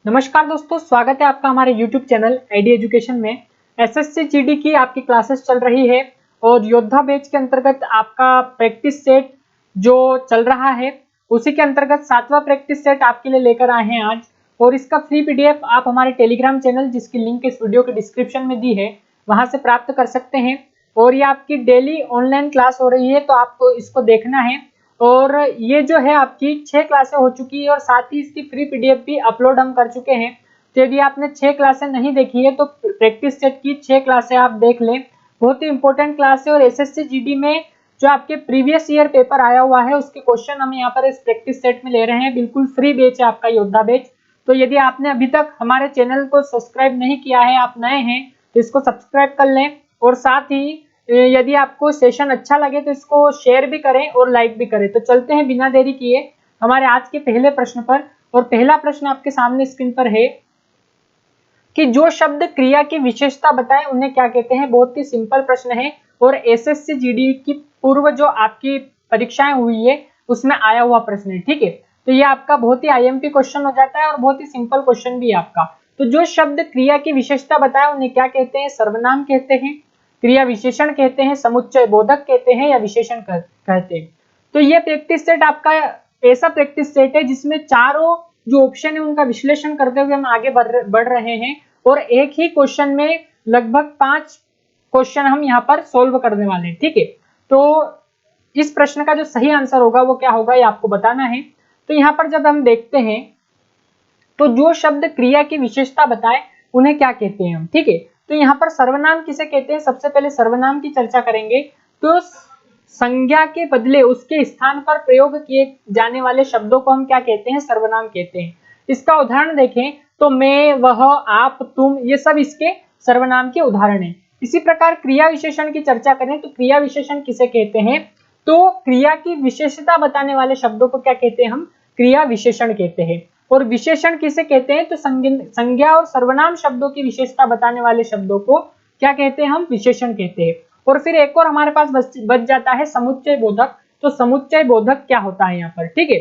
नमस्कार दोस्तों, स्वागत है आपका हमारे YouTube चैनल आईडी एजुकेशन में। एसएससी जीडी की आपकी क्लासेस चल रही है और योद्धा बैच के अंतर्गत आपका प्रैक्टिस सेट जो चल रहा है उसी के अंतर्गत 7वां प्रैक्टिस सेट आपके लिए लेकर आए हैं आज। और इसका फ्री पीडीएफ आप हमारे टेलीग्राम चैनल, जिसकी लिंक इस वीडियो के डिस्क्रिप्शन में दी है, वहां से प्राप्त कर सकते हैं। और ये आपकी डेली ऑनलाइन क्लास हो रही है, तो आपको इसको देखना है। और ये जो है आपकी 6 क्लासें हो चुकी है और साथ ही इसकी फ्री पीडीएफ भी अपलोड हम कर चुके हैं। तो यदि आपने 6 क्लासें नहीं देखी है तो प्रैक्टिस सेट की 6 क्लासें आप देख लें। बहुत ही इंपॉर्टेंट क्लास है और एसएससी जीडी में जो आपके प्रीवियस ईयर पेपर आया हुआ है उसके क्वेश्चन हम यहाँ पर इस प्रैक्टिस सेट में ले रहे हैं। बिल्कुल फ्री बैच है आपका योद्धा बैच। तो यदि आपने अभी तक हमारे चैनल को सब्सक्राइब नहीं किया है, आप नए हैं, तो इसको सब्सक्राइब कर लें। और साथ ही यदि आपको सेशन अच्छा लगे तो इसको शेयर भी करें और लाइक भी करें। तो चलते हैं बिना देरी किए हमारे आज के पहले प्रश्न पर। और पहला प्रश्न आपके सामने स्क्रीन पर है कि जो शब्द क्रिया की विशेषता बताए उन्हें क्या कहते हैं। बहुत ही सिंपल प्रश्न है और एसएससी जीडी की पूर्व जो आपकी परीक्षाएं हुई है उसमें आया हुआ प्रश्न है। ठीक है, तो ये आपका बहुत ही आईएमपी क्वेश्चन हो जाता है और बहुत ही सिंपल क्वेश्चन भी है आपका। तो जो शब्द क्रिया की विशेषता बताए उन्हें क्या कहते हैं। सर्वनाम कहते हैं, क्रिया विशेषण कहते हैं, समुच्चय बोधक कहते हैं या विशेषण कहते हैं। तो ये प्रैक्टिस सेट आपका ऐसा प्रैक्टिस सेट है जिसमें चारों जो ऑप्शन है उनका विश्लेषण करते हुए हम आगे बढ़ रहे हैं और एक ही क्वेश्चन में लगभग 5 क्वेश्चन हम यहाँ पर सोल्व करने वाले हैं। ठीक है, तो इस प्रश्न का जो सही आंसर होगा वो क्या होगा ये आपको बताना है। तो यहाँ पर जब हम देखते हैं तो जो शब्द क्रिया की विशेषता बताए उन्हें क्या कहते हैं हम। ठीक है, तो यहाँ पर सर्वनाम किसे कहते हैं, सबसे पहले सर्वनाम की चर्चा करेंगे। तो संज्ञा के बदले उसके स्थान पर प्रयोग किए जाने वाले शब्दों को हम क्या कहते हैं, सर्वनाम कहते हैं। इसका उदाहरण देखें तो मैं, वह, आप, तुम, ये सब इसके सर्वनाम के उदाहरण हैं। इसी प्रकार क्रिया विशेषण की चर्चा करें तो क्रिया विशेषण किसे कहते हैं, तो क्रिया की विशेषता बताने वाले शब्दों को क्या कहते हैं, हम क्रिया विशेषण कहते हैं। और विशेषण किसे कहते हैं, तो संज्ञा और सर्वनाम शब्दों की विशेषता बताने वाले शब्दों को क्या कहते हैं, हम विशेषण कहते हैं। और फिर एक और हमारे पास बच जाता है समुच्चय बोधक। तो समुच्चय बोधक क्या होता है यहाँ पर। ठीक है,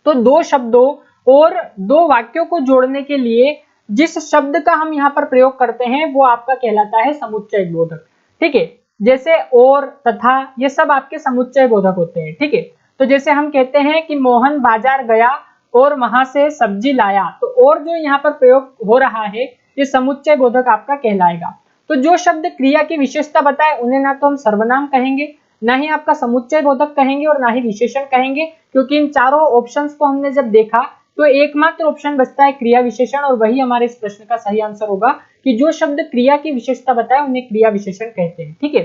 तो दो शब्दों और दो वाक्यों को जोड़ने के लिए जिस शब्द का हम यहाँ पर प्रयोग करते हैं वो आपका कहलाता है समुच्चय बोधक। ठीक है, जैसे और, तथा, ये सब आपके समुच्चय बोधक होते हैं। ठीक है, तो जैसे हम कहते हैं कि मोहन बाजार गया और वहां से सब्जी लाया, तो और जो यहाँ पर प्रयोग हो रहा है ये समुच्चय बोधक आपका कहलाएगा। तो जो शब्द क्रिया की विशेषता बताए उन्हें ना तो हम सर्वनाम कहेंगे, ना ही आपका समुच्चय बोधक कहेंगे और ना ही विशेषण कहेंगे, क्योंकि इन चारों ऑप्शंस को हमने जब देखा तो एकमात्र ऑप्शन बचता है क्रिया विशेषण, और वही हमारे इस प्रश्न का सही आंसर होगा कि जो शब्द क्रिया की विशेषता बताए उन्हें क्रिया विशेषण कहते हैं। ठीक है,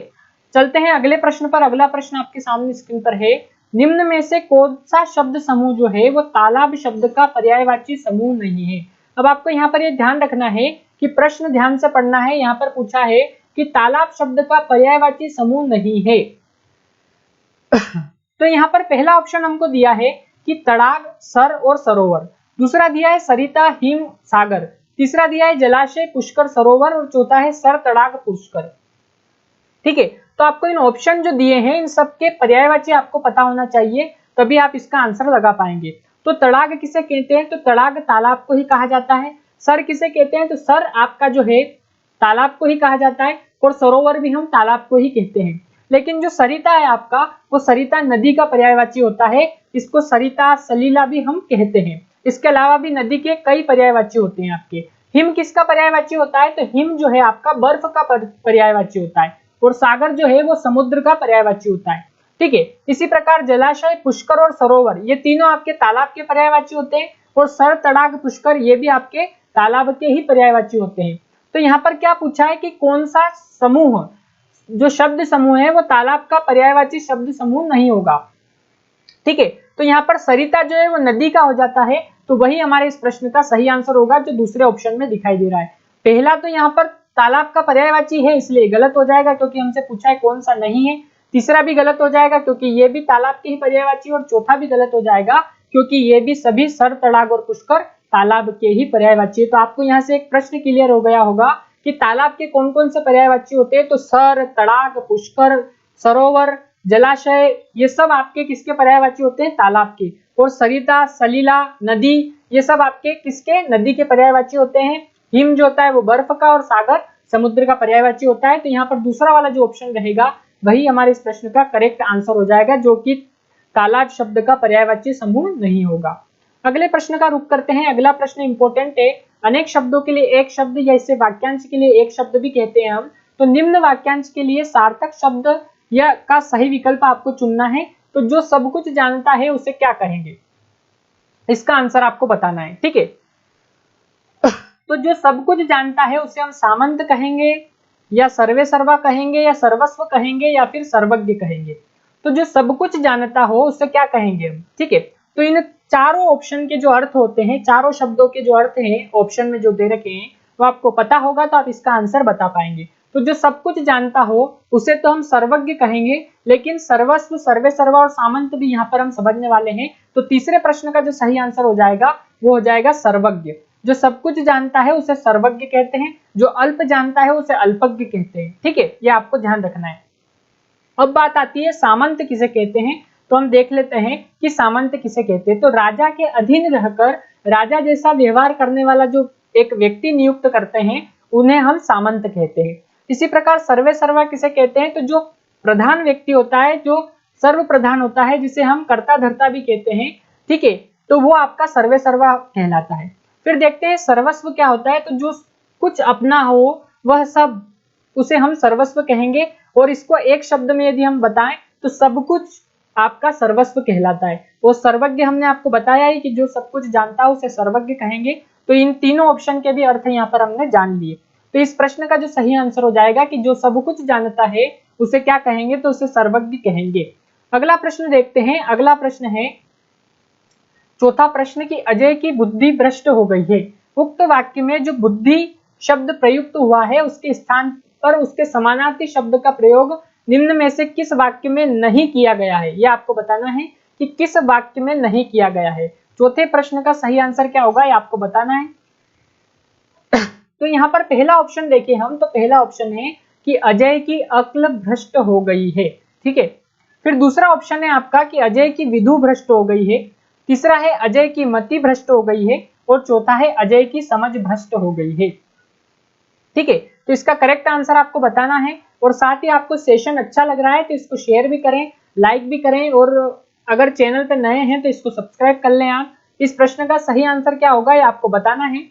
चलते हैं अगले प्रश्न पर। अगला प्रश्न आपके सामने स्क्रीन पर है, निम्न में से कौन सा शब्द समूह जो है वो तालाब शब्द का पर्यायवाची समूह नहीं है। अब आपको यहाँ पर ये ध्यान रखना है कि प्रश्न ध्यान से पढ़ना है। यहाँ पर पूछा है कि तालाब शब्द का पर्यायवाची समूह नहीं है। तो यहाँ पर पहला ऑप्शन हमको दिया है कि तड़ाग, सर और सरोवर। दूसरा दिया है सरिता, हिम, सागर। तीसरा दिया है जलाशय, पुष्कर, सरोवर। और चौथा है सर, तड़ाग, पुष्कर। ठीक है, तो आपको इन ऑप्शन जो दिए हैं इन सबके पर्यायवाची आपको पता होना चाहिए, तभी आप इसका आंसर लगा पाएंगे। तो तड़ाग किसे कहते हैं, तो तड़ाग तालाब को ही कहा जाता है। सर किसे कहते हैं, तो सर आपका जो है तालाब को ही कहा जाता है। और सरोवर भी हम तालाब को ही कहते हैं। लेकिन जो सरिता है आपका, वो सरिता नदी का पर्यायवाची होता है। इसको सरिता, सलीला भी हम कहते हैं। इसके अलावा भी नदी के कई पर्यायवाची होते हैं आपके। हिम किसका पर्यायवाची होता है, तो हिम जो है आपका बर्फ का पर्यायवाची होता है। और सागर जो है वो समुद्र का पर्यायवाची होता है। ठीक है, इसी प्रकार जलाशय, पुष्कर और सरोवर ये तीनों आपके तालाब के पर्यायवाची होते हैं। और सर, तड़ाग, पुष्कर ये भी आपके तालाब के ही पर्यायवाची होते हैं। तो यहाँ पर क्या पूछा है कि कौन सा समूह, जो शब्द समूह है वो तालाब का पर्यायवाची शब्द समूह नहीं होगा। ठीक है, तो यहाँ पर सरिता जो है वो नदी का हो जाता है। तो वही हमारे इस प्रश्न का सही आंसर होगा जो दूसरे ऑप्शन में दिखाई दे रहा है। पहला तो यहाँ पर तालाब का पर्यायवाची है इसलिए गलत हो जाएगा, क्योंकि हमसे पूछा है कौन सा नहीं है। तीसरा भी गलत हो जाएगा क्योंकि ये भी तालाब के ही पर्यायवाची। और चौथा भी गलत हो जाएगा क्योंकि ये भी सभी सर, तड़ाग और पुष्कर तालाब के ही पर्यायवाची है। तो आपको यहाँ से एक प्रश्न क्लियर हो गया होगा कि तालाब के कौन कौन से पर्यायवाची होते हैं। तो सर, तड़ाग, पुष्कर, सरोवर, जलाशय ये सब आपके किसके पर्यायवाची होते हैं, तालाब के। और सरिता, सलीला, नदी, ये सब आपके किसके, नदी के पर्यायवाची होते हैं। हिम जो होता है वो बर्फ का, और सागर समुद्र का पर्यायवाची होता है। तो यहाँ पर दूसरा वाला जो ऑप्शन रहेगा वही हमारे इस प्रश्न का करेक्ट आंसर हो जाएगा, जो कि तालाब शब्द का पर्यायवाची समूह नहीं होगा। अगले प्रश्न का रुख करते हैं। अगला प्रश्न इंपॉर्टेंट है। अनेक शब्दों के लिए एक शब्द या इसे वाक्यांश के लिए एक शब्द भी कहते हैं हम। तो निम्न वाक्यांश के लिए सार्थक शब्द या का सही विकल्प आपको चुनना है। तो जो सब कुछ जानता है उसे क्या कहेंगे, इसका आंसर आपको बताना है, ठीक है। तो जो सब कुछ जानता है उसे हम सामंत कहेंगे, या सर्वे सर्वा कहेंगे, या सर्वस्व कहेंगे, या फिर सर्वज्ञ कहेंगे। तो जो सब कुछ जानता हो उसे क्या कहेंगे हम, ठीक है। तो इन चारों ऑप्शन के जो अर्थ होते हैं, चारों शब्दों के जो अर्थ हैं ऑप्शन में जो दे रखे हैं वो आपको पता होगा, तो आप इसका आंसर बता पाएंगे। तो जो सब कुछ जानता हो उसे तो हम सर्वज्ञ कहेंगे, लेकिन सर्वस्व, सर्वे सर्वा और सामंत भी यहाँ पर हम समझने वाले हैं। तो तीसरे प्रश्न का जो सही आंसर हो जाएगा वो हो जाएगा सर्वज्ञ। जो सब कुछ जानता है उसे सर्वज्ञ कहते हैं, जो अल्प जानता है उसे अल्पज्ञ कहते हैं, ठीक है, ये आपको ध्यान रखना है। अब बात आती है सामंत किसे कहते हैं। तो हम देख लेते हैं कि सामंत किसे कहते हैं। तो राजा के अधीन रहकर राजा जैसा व्यवहार करने वाला जो एक व्यक्ति नियुक्त करते हैं उन्हें हम सामंत कहते हैं। इसी प्रकार सर्वे सर्वा किसे कहते हैं। तो जो प्रधान व्यक्ति होता है, जो सर्व प्रधान होता है, जिसे हम कर्ता धर्ता भी कहते हैं, ठीक है, तो वो आपका सर्वे सर्वा कहलाता है। फिर देखते हैं सर्वस्व क्या होता है। तो जो कुछ अपना हो वह सब, उसे हम सर्वस्व कहेंगे। और इसको एक शब्द में यदि हम बताएं तो सब कुछ आपका सर्वस्व कहलाता है। वो सर्वज्ञ हमने आपको बताया ही कि जो सब कुछ जानता है उसे सर्वज्ञ कहेंगे। तो इन तीनों ऑप्शन के भी अर्थ यहाँ पर हमने जान लिए। तो इस प्रश्न का जो सही आंसर हो जाएगा कि जो सब कुछ जानता है उसे क्या कहेंगे, तो उसे सर्वज्ञ कहेंगे। अगला प्रश्न देखते हैं। अगला प्रश्न है चौथा प्रश्न कि अजय की बुद्धि भ्रष्ट हो गई है। उक्त वाक्य में जो बुद्धि शब्द प्रयुक्त हुआ है उसके स्थान पर उसके समानार्थी शब्द का प्रयोग निम्न में से किस वाक्य में नहीं किया गया है। यह आपको बताना है कि किस वाक्य में नहीं किया गया है। चौथे प्रश्न का सही आंसर क्या होगा ये आपको बताना है। तो यहाँ पर पहला ऑप्शन देखिए हम, तो पहला ऑप्शन है कि अजय की अक्ल भ्रष्ट हो गई है, ठीक है। फिर दूसरा ऑप्शन है आपका कि अजय की विधु भ्रष्ट हो गई है। तीसरा है अजय की मति भ्रष्ट हो गई है। और चौथा है अजय की समझ भ्रष्ट हो गई है, ठीक है। तो इसका करेक्ट आंसर आपको बताना है। और साथ ही आपको सेशन अच्छा लग रहा है तो इसको शेयर भी करें, लाइक भी करें, और अगर चैनल पे नए हैं तो इसको सब्सक्राइब कर लें आप। इस प्रश्न का सही आंसर क्या होगा ये आपको बताना है।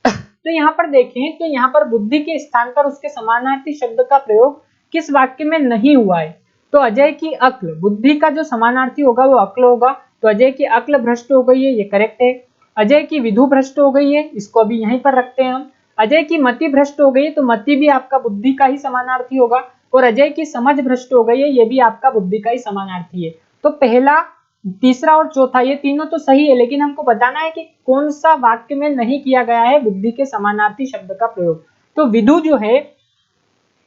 तो यहाँ पर देखें, तो यहाँ पर बुद्धि के स्थान पर उसके समानार्थी शब्द का प्रयोग किस वाक्य में नहीं हुआ है। तो अजय की अक्ल, बुद्धि का जो समानार्थी होगा वो अक्ल होगा। तो अजय की अक्ल भ्रष्ट हो गई है, ये करेक्ट है। अजय की विधु भ्रष्ट हो गई है, इसको अभी यहीं पर रखते हैं हम। अजय की मति भ्रष्ट हो गई है, तो मति भी आपका बुद्धि का ही समानार्थी होगा। और अजय की समझ भ्रष्ट हो गई है, ये भी आपका बुद्धि का ही समानार्थी है। तो पहला, तीसरा और चौथा ये तीनों तो सही है, लेकिन हमको बताना है कि कौन सा वाक्य में नहीं किया गया है बुद्धि के समानार्थी शब्द का प्रयोग। तो विधु जो है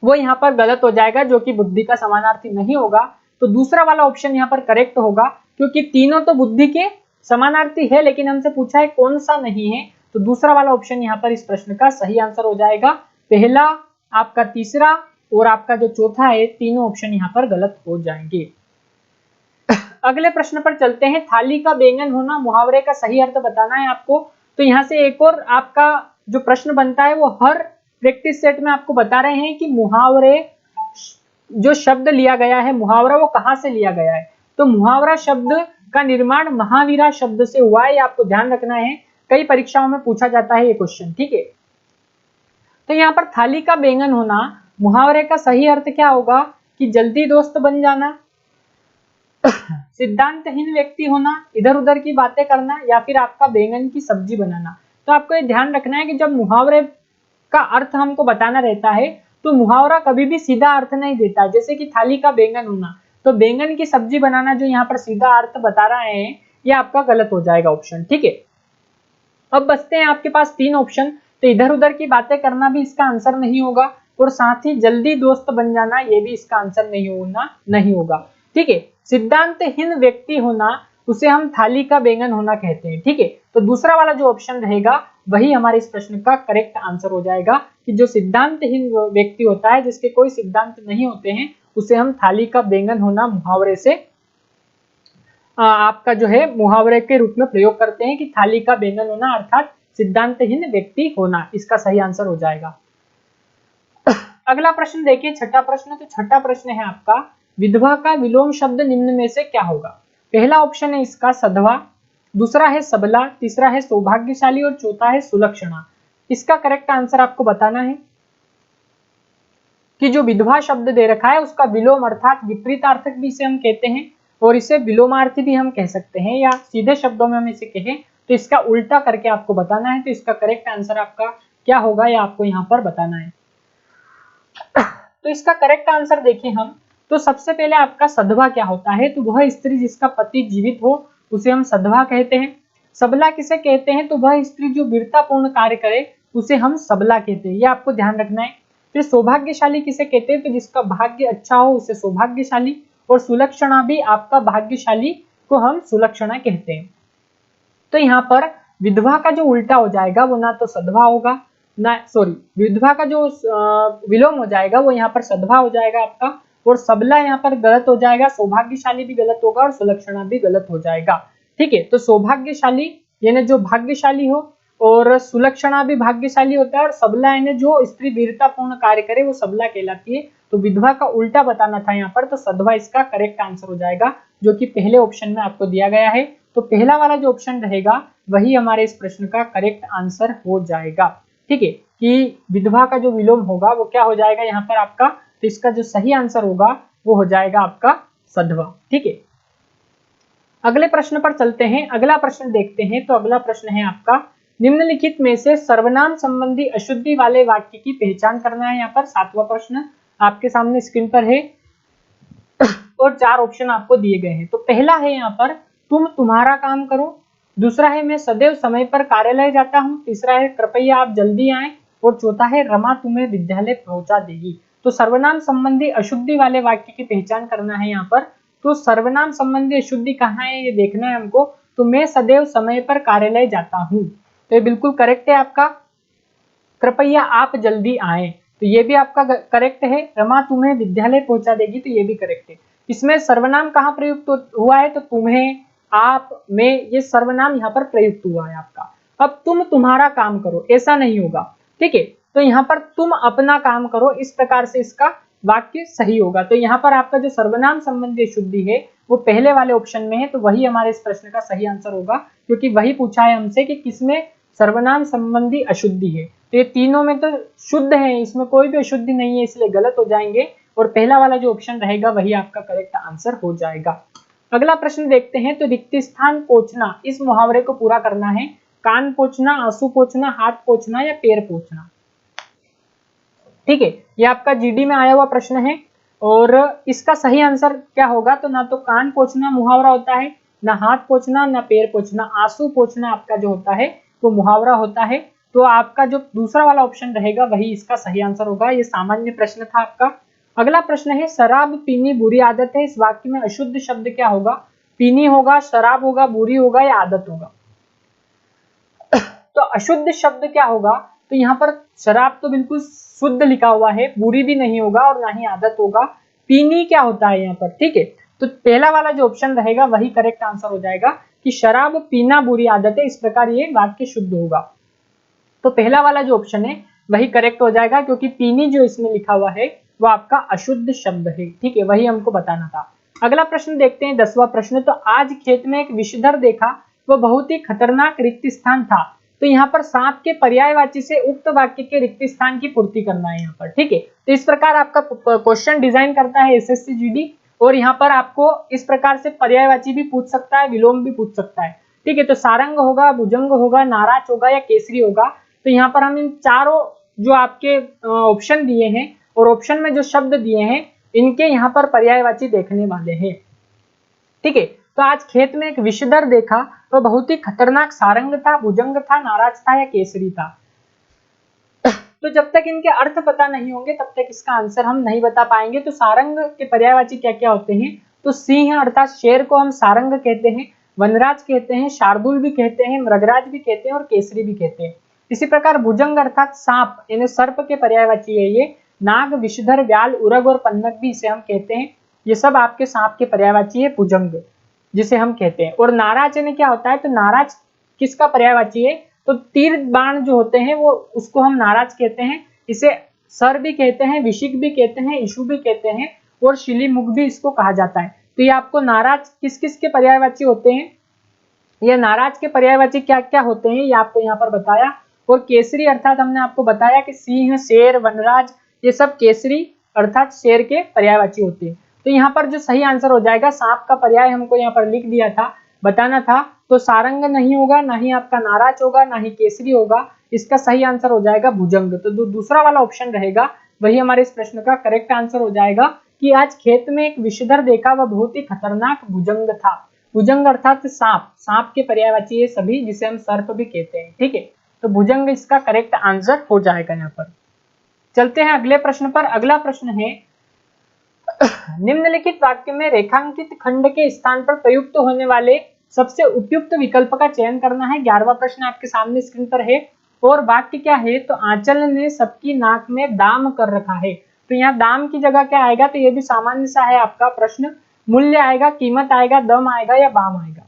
वो यहाँ पर गलत हो जाएगा, जो कि बुद्धि का समानार्थी नहीं होगा। तो दूसरा वाला ऑप्शन यहाँ पर करेक्ट होगा, क्योंकि तीनों तो बुद्धि के समानार्थी है, लेकिन हमसे पूछा है कौन सा नहीं है। तो दूसरा वाला ऑप्शन यहाँ पर इस प्रश्न का सही आंसर हो जाएगा। पहला, आपका तीसरा और आपका जो चौथा है, तीनों ऑप्शन यहाँ पर गलत हो जाएंगे। अगले प्रश्न पर चलते हैं। थाली का बैंगन होना मुहावरे का सही अर्थ बताना है आपको। तो यहाँ से एक और आपका जो प्रश्न बनता है वो हर प्रैक्टिस सेट में आपको बता रहे हैं कि मुहावरे जो शब्द लिया गया है, मुहावरा वो कहाँ से लिया गया है। तो मुहावरा शब्द का निर्माण महावीरा शब्द से हुआ है, ये आपको ध्यान रखना है। कई परीक्षाओं में पूछा जाता है ये क्वेश्चन, ठीक है। तो यहाँ पर थाली का बैंगन होना मुहावरे का सही अर्थ क्या होगा कि जल्दी दोस्त बन जाना, सिद्धांतहीन व्यक्ति होना, इधर उधर की बातें करना, या फिर आपका बैंगन की सब्जी बनाना। तो आपको ये ध्यान रखना है कि जब मुहावरे का अर्थ हमको बताना रहता है तो मुहावरा कभी भी सीधा अर्थ नहीं देता। जैसे कि थाली का बैंगन होना, तो बैंगन की सब्जी बनाना जो यहाँ पर सीधा अर्थ बता रहे हैं ये आपका गलत हो जाएगा ऑप्शन, ठीक है। अब बचते हैं आपके पास तीन ऑप्शन। तो इधर उधर की बातें करना भी इसका आंसर नहीं होगा, और साथ ही जल्दी दोस्त बन जाना ये भी इसका आंसर नहीं होगा, ठीक है। सिद्धांतहीन व्यक्ति होना उसे हम थाली का बैंगन होना कहते हैं, ठीक है। तो दूसरा वाला जो ऑप्शन रहेगा वही हमारे इस प्रश्न का करेक्ट आंसर हो जाएगा कि जो सिद्धांतहीन व्यक्ति होता है, जिसके कोई सिद्धांत नहीं होते हैं, उसे हम थाली का बैंगन होना मुहावरे से आपका जो है मुहावरे के रूप में प्रयोग करते हैं कि थाली का बैंगन होना अर्थात सिद्धांतहीन व्यक्ति होना, इसका सही आंसर हो जाएगा। अगला प्रश्न देखिए, छठा प्रश्न। तो छठा प्रश्न है आपका, विधवा का विलोम शब्द निम्न में से क्या होगा? पहला ऑप्शन है इसका सधवा, दूसरा है सबला, तीसरा है सौभाग्यशाली और चौथा है सुलक्षणा। इसका करेक्ट आंसर आपको बताना है कि जो विधवा शब्द दे रखा है उसका विलोम अर्थात विपरीतार्थक भी इसे हम कहते हैं और इसे विलोमार्थी भी हम कह सकते हैं, या सीधे शब्दों में हम इसे कहें तो इसका उल्टा करके आपको बताना है। तो इसका करेक्ट आंसर आपका क्या होगा, या आपको यहाँ पर बताना है। तो इसका करेक्ट आंसर देखें हम, तो सबसे पहले आपका सधवा क्या होता है? तो वह स्त्री जिसका पति जीवित हो उसे हम सधवा कहते हैं। सबला किसे कहते हैं? तो वह स्त्री जो वीरतापूर्ण कार्य करे उसे हम सबला कहते हैं, ये आपको ध्यान रखना है। फिर सौभाग्यशाली किसे कहते हैं? तो जिसका भाग्य अच्छा हो उसे सौभाग्यशाली, और सुलक्षणा भी आपका भाग्यशाली को हम सुलक्षणा कहते हैं। तो यहाँ पर विधवा का जो उल्टा हो जाएगा वो ना तो सधवा होगा, ना सॉरी विधवा का जो विलोम हो जाएगा वो यहाँ पर सधवा हो जाएगा आपका, और सबला यहाँ पर गलत हो जाएगा, सौभाग्यशाली भी गलत होगा और सुलक्षणा भी गलत हो जाएगा। ठीक है, तो सौभाग्यशाली यानी जो भाग्यशाली हो, और सुलक्षणा भी भाग्यशाली होता है, और सबला यानी जो स्त्री वीरतापूर्ण कार्य करे वो सबला कहलाती है। तो विधवा का उल्टा बताना था यहाँ पर, तो सधवा इसका करेक्ट आंसर हो जाएगा, जो कि पहले ऑप्शन में आपको दिया गया है। तो पहला वाला जो ऑप्शन रहेगा वही हमारे इस प्रश्न का करेक्ट आंसर हो जाएगा। ठीक है, कि विधवा का जो विलोम होगा वो क्या हो जाएगा यहाँ पर आपका, तो इसका जो सही आंसर होगा वो हो जाएगा आपका सधवा। ठीक है, अगले प्रश्न पर चलते हैं। अगला प्रश्न देखते हैं। तो अगला प्रश्न है आपका, निम्नलिखित में से सर्वनाम संबंधी अशुद्धि वाले वाक्य की पहचान करना है। यहाँ पर सातवां प्रश्न आपके सामने स्क्रीन पर है और चार ऑप्शन आपको दिए गए हैं। तो पहला है यहाँ पर, तुम तुम्हारा काम करो, दूसरा है मैं सदैव समय पर कार्यालय जाता हूँ, तीसरा है कृपया आप जल्दी आए, और चौथा है रमा तुम्हें विद्यालय पहुंचा देगी। तो सर्वनाम संबंधी अशुद्धि वाले वाक्य की पहचान करना है यहाँ पर। तो सर्वनाम संबंधी अशुद्धि कहाँ है ये देखना है हमको। तो मैं सदैव समय पर कार्यालय जाता हूँ, तो ये बिल्कुल करेक्ट है आपका। कृपया आप जल्दी आए, तो ये भी आपका करेक्ट है। रमा तुम्हें विद्यालय पहुंचा देगी, तो ये भी करेक्ट है। इसमें सर्वनाम कहाँ प्रयुक्त हुआ है? तो तुम्हें, आप, मैं, ये सर्वनाम यहाँ पर प्रयुक्त हुआ है आपका। अब तुम तुम्हारा काम करो ऐसा नहीं होगा। ठीक है, तो यहाँ पर तुम अपना काम करो, इस प्रकार से इसका वाक्य सही होगा। तो यहाँ पर आपका जो सर्वनाम संबंधी शुद्धि है वो पहले वाले ऑप्शन में है, तो वही हमारे इस प्रश्न का सही आंसर होगा, क्योंकि वही पूछा है हमसे कि किसमें सर्वनाम संबंधी अशुद्धि है। तो ये तीनों में तो शुद्ध है, इसमें कोई भी अशुद्धि नहीं है, इसलिए गलत हो जाएंगे, और पहला वाला जो ऑप्शन रहेगा वही आपका करेक्ट आंसर हो जाएगा। अगला प्रश्न देखते हैं। तो रिक्त स्थान पोंछना, इस मुहावरे को पूरा करना है। कान पोंछना, आंसू पोंछना, हाथ पोंछना या पैर पोंछना। ठीक है, ये आपका जीडी में आया हुआ प्रश्न है, और इसका सही आंसर क्या होगा? तो ना तो कान पोंछना मुहावरा होता है, ना हाथ पोंछना, ना पैर पोंछना। आंसू पोंछना आपका जो होता है वो मुहावरा होता है। तो आपका जो दूसरा वाला ऑप्शन रहेगा वही इसका सही आंसर होगा। ये सामान्य प्रश्न था आपका। अगला प्रश्न है, शराब पीनी बुरी आदत है, इस वाक्य में अशुद्ध शब्द क्या होगा? पीनी होगा, शराब होगा, बुरी होगा या आदत होगा? तो अशुद्ध शब्द क्या होगा? तो यहाँ पर शराब तो बिल्कुल शुद्ध लिखा हुआ है, बुरी भी नहीं होगा और ना ही आदत होगा। पीनी क्या होता है यहाँ पर? ठीक है, तो पहला वाला जो ऑप्शन रहेगा वही करेक्ट आंसर हो जाएगा कि शराब पीना बुरी आदत है, इस प्रकार ये वाक्य शुद्ध होगा। तो पहला वाला जो ऑप्शन है वही करेक्ट हो जाएगा, क्योंकि पीनी जो इसमें लिखा हुआ है वो आपका अशुद्ध शब्द है। ठीक है, वही हमको बताना था। अगला प्रश्न देखते हैं, 10वां प्रश्न। तो आज खेत में एक विषधर देखा, वह बहुत ही खतरनाक रिक्त स्थान था। तो यहाँ पर सांप के पर्यायवाची से उक्त वाक्य के रिक्त स्थान की पूर्ति करना है यहाँ पर। ठीक है, तो इस प्रकार आपका क्वेश्चन डिजाइन करता है एसएससी जीडी, और यहाँ पर आपको इस प्रकार से पर्यायवाची भी पूछ सकता है, विलोम भी पूछ सकता है। ठीक है, तो सारंग होगा, भुजंग होगा, नाराज होगा या केसरी होगा। तो यहाँ पर हम इन चारों जो आपके ऑप्शन दिए हैं और ऑप्शन में जो शब्द दिए हैं इनके यहाँ पर पर्यायवाची देखने वाले हैं। ठीक है, तो आज खेत में एक विषधर देखा, तो बहुत ही खतरनाक सारंग था, भुजंग था, नाराज था या केसरी था। तो जब तक इनके अर्थ पता नहीं होंगे तब तक इसका आंसर हम नहीं बता पाएंगे। तो सारंग के पर्यायवाची क्या क्या होते हैं? तो सिंह अर्थात शेर को हम सारंग कहते हैं, वनराज कहते हैं, शार्दुल भी कहते हैं, मृगराज भी कहते हैं और केसरी भी कहते हैं। इसी प्रकार भुजंग अर्थात सांप यानी सर्प के पर्यायवाची है ये। नाग, विषधर, व्याल, उरग और पन्नग भी इसे हम कहते हैं। ये सब आपके सांप के पर्यायवाची है भुजंग। जिसे हम कहते हैं। और नाराज यानी क्या होता है, तो नाराज किसका पर्यायवाची है, तो तीर बाण जो होते हैं वो उसको हम नाराज कहते हैं। इसे सर भी कहते हैं, विशिक भी कहते हैं, इशु भी कहते हैं और शिलीमुख भी इसको कहा जाता है। तो ये आपको नाराज किस किस के पर्यायवाची होते हैं, ये नाराज के पर्यायवाची क्या क्या होते हैं ये आपको यहाँ पर बताया। और केसरी अर्थात हमने आपको बताया कि सिंह, शेर, वनराज ये सब केसरी अर्थात शेर के पर्यायवाची होते हैं। तो यहाँ पर जो सही आंसर हो जाएगा, सांप का पर्याय हमको यहाँ पर लिख दिया था, बताना था। तो सारंग नहीं होगा, ना ही आपका नाराज होगा, ना ही केसरी होगा, इसका सही आंसर हो जाएगा भुजंग। तो दूसरा वाला ऑप्शन रहेगा वही हमारे इस प्रश्न का करेक्ट आंसर हो जाएगा कि आज खेत में एक विषधर देखा, वह बहुत ही खतरनाक भुजंग था। भुजंग अर्थात सांप, सांप के पर्यायवाची है सभी, जिसे हम सर्प भी कहते हैं। ठीक है, तो भुजंग इसका करेक्ट आंसर हो जाएगा। यहाँ पर चलते हैं अगले प्रश्न पर। अगला प्रश्न है निम्नलिखित वाक्य में रेखांकित खंड के स्थान पर प्रयुक्त होने वाले सबसे उपयुक्त विकल्प का चयन करना है। 11वां प्रश्न आपके सामने स्क्रीन पर है और वाक्य क्या है, तो आंचल ने सबकी नाक में दाम कर रखा है। तो यहाँ दाम की जगह क्या आएगा, तो ये भी सामान्य सा है आपका प्रश्न। मूल्य आएगा, कीमत आएगा, दम आएगा या बाम आएगा।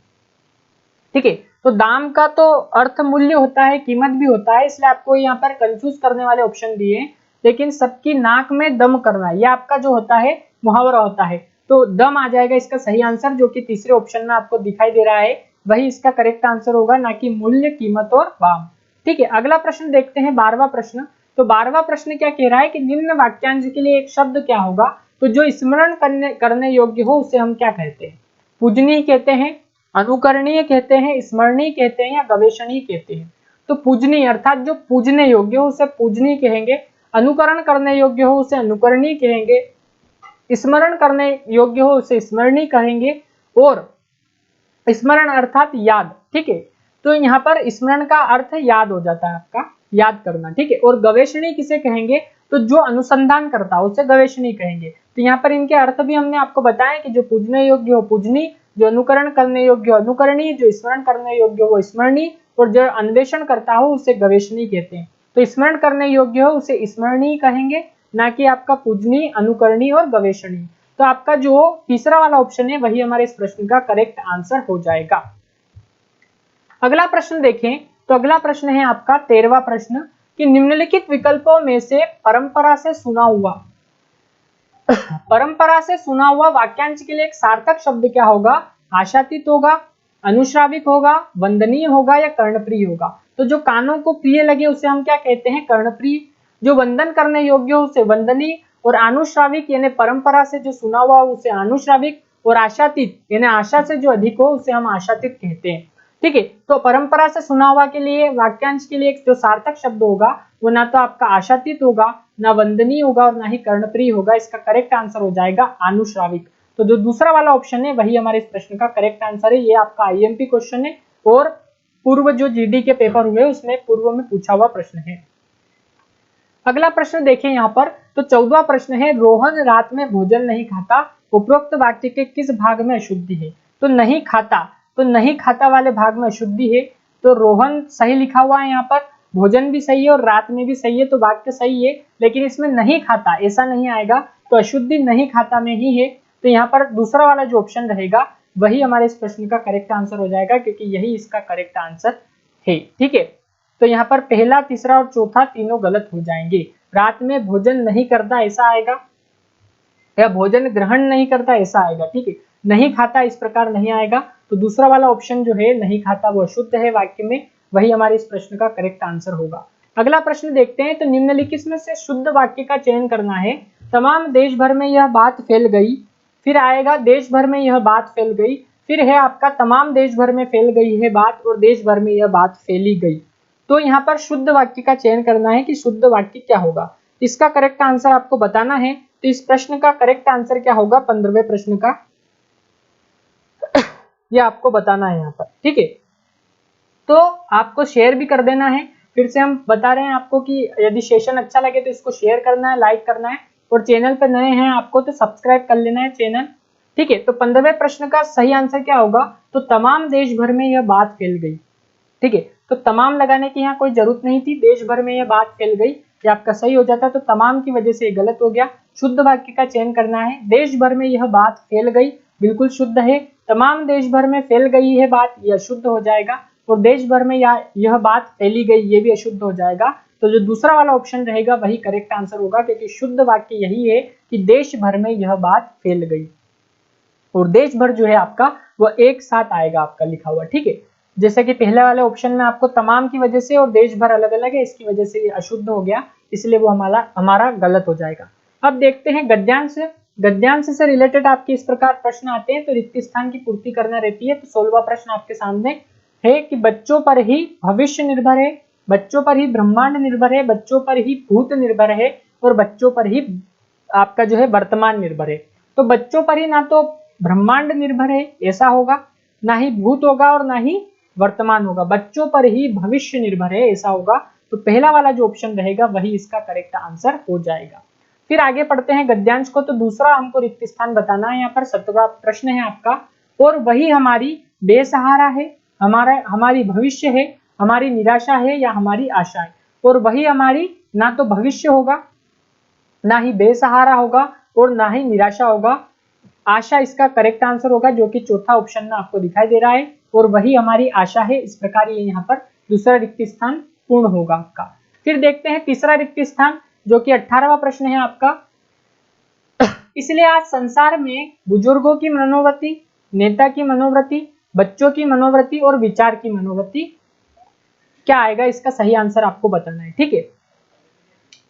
ठीक है, तो दाम का तो अर्थ मूल्य होता है, कीमत भी होता है, इसलिए आपको यहाँ पर कंफ्यूज करने वाले ऑप्शन दिए हैं। लेकिन सबकी नाक में दम करना ये आपका जो होता है मुहावरा होता है, तो दम आ जाएगा इसका सही आंसर, जो कि तीसरे ऑप्शन में आपको दिखाई दे रहा है, वही इसका करेक्ट आंसर होगा, ना कि मूल्य, कीमत और दाम। ठीक है, अगला प्रश्न देखते हैं 12वां प्रश्न। तो 12वां प्रश्न क्या कह रहा है कि निम्न वाक्यांश के लिए एक शब्द क्या होगा, तो जो स्मरण करने योग्य हो उसे हम क्या कहते हैं, पूजनीय कहते हैं, अनुकरणीय कहते हैं, स्मरणीय कहते हैं या गवेषणीय कहते हैं। तो पूजनीय अर्थात जो पूजने योग्य हो उसे पूजनीय कहेंगे, अनुकरण करने योग्य हो उसे अनुकरणीय कहेंगे, स्मरण करने योग्य हो उसे स्मरणीय कहेंगे, और स्मरण अर्थात याद। ठीक है, तो यहाँ पर स्मरण का अर्थ याद हो जाता है आपका, याद करना। ठीक है, और गवेषणीय किसे कहेंगे, तो जो अनुसंधान करता है उसे गवेषणीय कहेंगे। तो यहाँ पर इनके अर्थ भी हमने आपको बताया कि जो पूजने योग्य हो पूजनीय, जो अनुकरण करने योग्य हो अनुकरणीय, जो स्मरण करने योग्य हो स्मरणीय, और जो अन्वेषण करता हो उसे गवेषणीय कहते हैं। तो स्मरण करने योग्य हो उसे स्मरणीय कहेंगे, ना कि आपका पूजनीय, अनुकरणीय और गवेषणीय। तो आपका जो तीसरा वाला ऑप्शन है वही हमारे इस प्रश्न का करेक्ट आंसर हो जाएगा। अगला प्रश्न देखें, तो अगला प्रश्न है आपका 13वां प्रश्न कि निम्नलिखित विकल्पों में से परंपरा से सुना हुआ परंपरा से सुना हुआ वाक्यांश के लिए एक सार्थक शब्द क्या होगा, आशातीत होगा, अनुश्राविक होगा, वंदनीय होगा या कर्णप्रिय होगा। तो जो कानों को प्रिय लगे उसे हम क्या कहते हैं, कर्णप्रिय, जो वंदन करने योग्य हो उसे वंदनीय, और अनुश्राविक यानी परंपरा से जो सुना हुआ हो उसे अनुश्राविक, और आशातीत यानी आशा से जो अधिक हो उसे हम आशातीत कहते हैं। ठीक है, तो परंपरा से सुना हुआ के लिए वाक्यांश के लिए एक जो सार्थक शब्द होगा वो ना तो आपका आशातीत होगा, ना वंदनीय होगा और ना ही कर्णप्रिय होगा। इसका करेक्ट आंसर हो जाएगा अनुश्राविक। तो जो दूसरा वाला ऑप्शन है वही हमारे इस प्रश्न का करेक्ट आंसर है। ये आपका आईएमपी क्वेश्चन है और पूर्व जो जीडी के पेपर हुए उसमें पूर्व में पूछा हुआ प्रश्न है। अगला प्रश्न देखें यहाँ पर, तो 14वां प्रश्न है रोहन रात में भोजन नहीं खाता, उपरोक्त वाक्य के किस भाग में अशुद्धि है। तो नहीं खाता, तो नहीं खाता वाले भाग में अशुद्धि है। तो रोहन सही लिखा हुआ है यहाँ पर, भोजन भी सही है और रात में भी सही है, तो वाक्य सही है, लेकिन इसमें नहीं खाता ऐसा नहीं आएगा, तो अशुद्धि नहीं खाता में ही है। तो यहाँ पर दूसरा वाला जो ऑप्शन रहेगा वही हमारे इस प्रश्न का करेक्ट आंसर हो जाएगा, क्योंकि यही इसका करेक्ट आंसर है। ठीक है, तो यहाँ पर पहला, तीसरा और चौथा तीनों गलत हो जाएंगे। रात में भोजन नहीं करता ऐसा आएगा, या भोजन ग्रहण नहीं करता ऐसा आएगा। ठीक है, नहीं खाता इस प्रकार नहीं आएगा। तो दूसरा वाला ऑप्शन जो है नहीं खाता वो अशुद्ध है वाक्य में, वही हमारे इस प्रश्न का करेक्ट आंसर होगा। अगला प्रश्न देखते हैं, तो निम्नलिखित में से शुद्ध वाक्य का चयन करना है। तमाम देश भर में यह बात फैल गई, फिर आएगा देश भर में यह बात फैल गई, फिर है आपका तमाम देश भर में फैल गई है बात, और देश भर में यह बात फैली गई। तो यहाँ पर शुद्ध वाक्य का चयन करना है कि शुद्ध वाक्य क्या होगा, इसका करेक्ट आंसर आपको बताना है। तो इस प्रश्न का करेक्ट आंसर क्या होगा, 15वें प्रश्न का ये आपको बताना है यहाँ पर। ठीक है, तो आपको शेयर भी कर देना है। फिर से हम बता रहे हैं आपको कि यदि सेशन अच्छा लगे तो इसको शेयर करना है, लाइक करना है, और चैनल पर नए हैं आपको तो सब्सक्राइब कर लेना है चैनल। ठीक है, तो 15वें प्रश्न का सही आंसर क्या होगा, तो तमाम देश भर में यह बात फैल गई। ठीक है, तो तमाम लगाने की यहाँ कोई जरूरत नहीं थी, देश भर में यह बात फैल गई, ये आपका सही हो जाता। तो तमाम की वजह से गलत हो गया। शुद्ध वाक्य का चयन करना है, देश भर में यह बात फैल गई बिल्कुल शुद्ध है, तमाम देश भर में फैल गई है बात, यह अशुद्ध हो जाएगा। और देश भर में यह बात फैली गई, ये भी अशुद्ध हो जाएगा। तो जो दूसरा वाला ऑप्शन रहेगा वही करेक्ट आंसर होगा, क्योंकि शुद्ध वाक्य यही है कि देश भर में यह बात फैल गई। और देश भर जो है आपका वह एक साथ आएगा आपका लिखा हुआ, ठीक है। जैसे कि पहले वाले ऑप्शन में आपको तमाम की वजह से और देश भर अलग अलग है, इसकी वजह से ये अशुद्ध हो गया, इसलिए वो हमारा गलत हो जाएगा। अब देखते हैं गद्यांश। गद्यांश से रिलेटेड आपके इस प्रकार प्रश्न आते हैं, तो रिक्त स्थान की पूर्ति करना रहती है। तो 16वां प्रश्न आपके सामने है कि बच्चों पर ही भविष्य निर्भर है, बच्चों पर ही ब्रह्मांड निर्भर है, बच्चों पर ही भूत निर्भर है, और बच्चों पर ही आपका जो है वर्तमान निर्भर है। तो बच्चों पर ही ना तो ब्रह्मांड निर्भर है ऐसा होगा, ना ही भूत होगा और ना ही वर्तमान होगा, बच्चों पर ही भविष्य निर्भर है ऐसा होगा। तो पहला वाला जो ऑप्शन रहेगा वही इसका करेक्ट आंसर हो जाएगा। फिर आगे पढ़ते हैं गद्यांश को। तो दूसरा हमको रिक्त स्थान बताना है। यहाँ पर 17वां प्रश्न है आपका, और वही हमारी बेसहारा है, हमारी भविष्य है, हमारी निराशा है या हमारी आशा है। और वही हमारी ना तो भविष्य होगा, ना ही बेसहारा होगा और ना ही निराशा होगा, आशा इसका करेक्ट आंसर होगा, जो कि चौथा ऑप्शन में आपको दिखाई दे रहा है। और वही हमारी आशा है, इस प्रकार ये यहाँ पर दूसरा रिक्त स्थान पूर्ण होगा आपका। फिर देखते हैं तीसरा रिक्त स्थान, जो कि 18वां प्रश्न है आपका। इसलिए आज संसार में बुजुर्गों की मनोवृत्ति, नेता की मनोवृत्ति, बच्चों की मनोवृत्ति और विचार की मनोवृत्ति क्या आएगा, इसका सही आंसर आपको बताना है, ठीक है।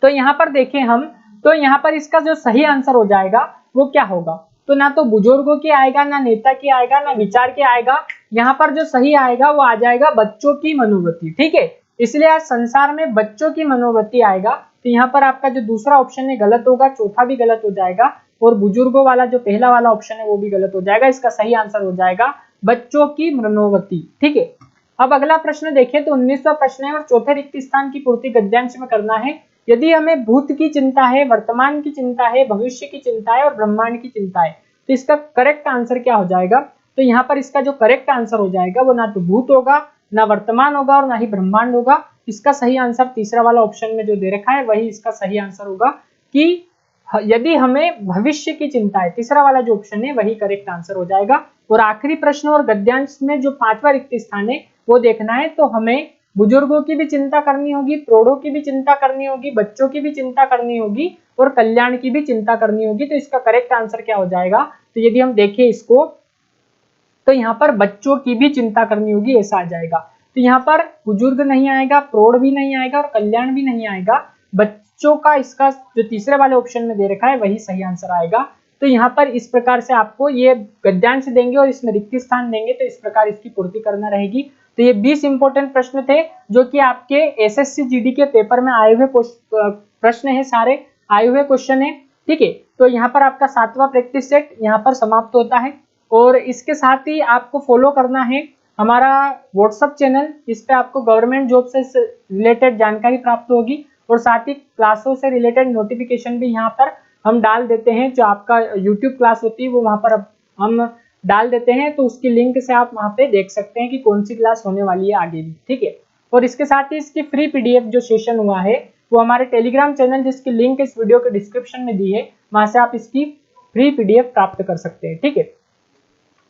तो यहाँ पर देखें हम, तो यहाँ पर इसका जो सही आंसर हो जाएगा वो क्या होगा, तो ना तो बुजुर्गों की आएगा, ना नेता की आएगा, ना विचार की आएगा। यहाँ पर जो सही आएगा वो आ जाएगा बच्चों की मनोवृत्ति, ठीक है। इसलिए आज संसार में बच्चों की मनोवृत्ति आएगा। तो यहाँ पर आपका जो दूसरा ऑप्शन है गलत होगा, चौथा भी गलत हो जाएगा, और बुजुर्गों वाला जो पहला वाला ऑप्शन है वो भी गलत हो जाएगा। इसका सही आंसर हो जाएगा बच्चों की मनोवृत्ति, ठीक है। अब अगला प्रश्न देखें, तो 19वां प्रश्न है, और चौथे रिक्त स्थान की पूर्ति गद्यांश में करना है। यदि हमें भूत की चिंता है, वर्तमान की चिंता है, भविष्य की चिंता है और ब्रह्मांड की चिंता है, तो इसका करेक्ट आंसर क्या हो जाएगा। तो यहाँ पर इसका जो करेक्ट आंसर हो जाएगा वो ना तो भूत होगा, ना वर्तमान होगा और ना ही ब्रह्मांड होगा। इसका सही आंसर तीसरा वाला ऑप्शन में जो दे रखा है वही इसका सही आंसर होगा, कि यदि हमें भविष्य की चिंता है, तीसरा वाला जो ऑप्शन है वही करेक्ट आंसर हो जाएगा। और आखिरी प्रश्न और गद्यांश में जो 5वां रिक्त स्थान है वो देखना है, तो हमें बुजुर्गों की भी चिंता करनी होगी, प्रौढ़ों की भी चिंता करनी होगी, बच्चों की भी चिंता करनी होगी और कल्याण की भी चिंता करनी होगी। तो इसका करेक्ट आंसर क्या हो जाएगा, तो यदि हम देखें इसको, तो यहाँ पर बच्चों की भी चिंता करनी होगी ऐसा आ जाएगा। तो यहाँ पर बुजुर्ग नहीं आएगा, प्रौढ़ भी नहीं आएगा और कल्याण भी नहीं आएगा, बच्चों का इसका जो तीसरे वाले ऑप्शन में दे रखा है वही सही आंसर आएगा। तो यहाँ पर इस प्रकार से आपको ये गद्यांश देंगे और इसमें रिक्त स्थान देंगे, तो इस प्रकार इसकी पूर्ति करना रहेगी। तो ये 20 इंपॉर्टेंट प्रश्न थे जो कि आपके एसएससी जीडी के पेपर में आए हुए प्रश्न है, सारे आए हुए क्वेश्चन है, ठीक है। तो यहाँ पर आपका 7वां प्रैक्टिस सेट यहाँ पर समाप्त होता है। और इसके साथ ही आपको फॉलो करना है हमारा व्हाट्सएप चैनल, इस पे आपको गवर्नमेंट जॉब से रिलेटेड जानकारी प्राप्त होगी और साथ ही क्लासों से रिलेटेड नोटिफिकेशन भी यहाँ पर हम डाल देते हैं। जो आपका यूट्यूब क्लास होती है वो वहाँ पर हम डाल देते हैं, तो उसकी लिंक से आप वहाँ पे देख सकते हैं कि कौन सी क्लास होने वाली है आगे भी, ठीक है। और इसके साथ ही इसकी फ्री पीडीएफ जो सेशन हुआ है वो हमारे टेलीग्राम चैनल, जिसकी लिंक इस वीडियो के डिस्क्रिप्शन में दी है, वहां से आप इसकी फ्री पीडीएफ प्राप्त कर सकते हैं, ठीक है।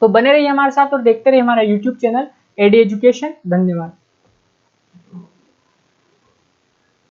तो बने रहिए हमारे साथ और देखते रहिए हमारा यूट्यूब चैनल एडी एजुकेशन। धन्यवाद।